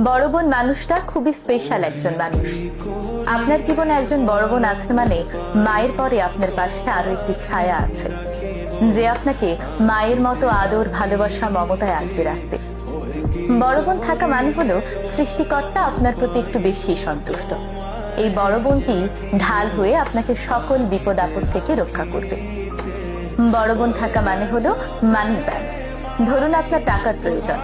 বড় বোন মানুষটা খুবই স্পেশাল একজন মানুষ। আপনার জীবনে একজন বড় বোন আছে মানে মায়ের পরে আপনার পাশে আরো একটি ছায়া আছে, যে আপনাকে মায়ের মতো আদর, ভালোবাসা, মমতায় আগলে রাখবে। বড় বোন থাকা মানে হলো সৃষ্টিকর্তা আপনার প্রতি একটু বেশি সন্তুষ্ট। এই বড় বোনটি ঢাল হয়ে আপনাকে সকল বিপদ আপদ থেকে রক্ষা করবে। বড় বোন থাকা মানে হলো মানি ব্যাগ। ধরুন আপনার টাকার প্রয়োজন,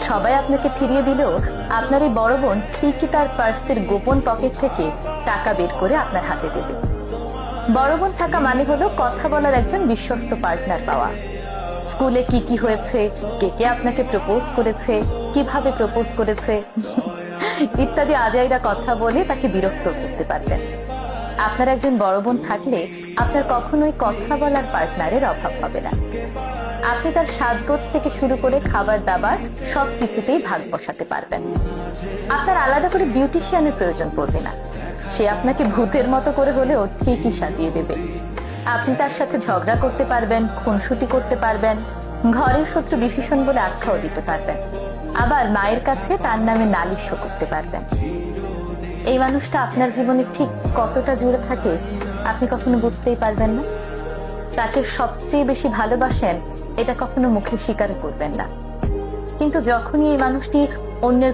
সবাই আপনাকে ফিরিয়ে দিলেও আপনার এই বড় বোন ঠিকই তার পার্সের গোপন পকেট থেকে টাকা বের করে আপনার হাতে দেবে। বড় বোন থাকা মানে হলো কথা বলার একজন বিশ্বস্ত পার্টনার পাওয়া। স্কুলে কি কি হয়েছে, কে কে আপনাকে প্রপোজ করেছে, কিভাবে প্রপোজ করেছে ইত্যাদি আজাইরা কথা বলে তাকে বিরক্ত করতে পারবেন। আপনার একজন বড় বোন থাকলে আপনার কখনোই কথা বলার পার্টনারের অভাব হবে না। আপনি তার সাজগোজ থেকে শুরু করে খাবার দাবার সবকিছুতেই ভাগ বসাতে পারবেন। আপনার আলাদা করে বিউটিশিয়ানের প্রয়োজন পড়বে না, সে আপনাকে ভূতের মতো করে হলেও ঠিকই সাজিয়ে দেবে। আপনি তার সাথে ঝগড়া করতে পারবেন, খুনসুটি করতে পারবেন, ঘরের শত্রু বিভীষণ বলে আখ্যাও দিতে পারবেন, আবার মায়ের কাছে তার নামে নালিশও করতে পারবেন। এই মানুষটা আপনার জীবনে ঠিক কতটা জুড়ে থাকে আপনি কখনো বুঝতেই পারবেন না। তাকে সবচেয়ে বেশি ভালোবাসেন এটা কখনো মুখে স্বীকার করবেন না, কিন্তু যখনই এই মানুষটি অন্যের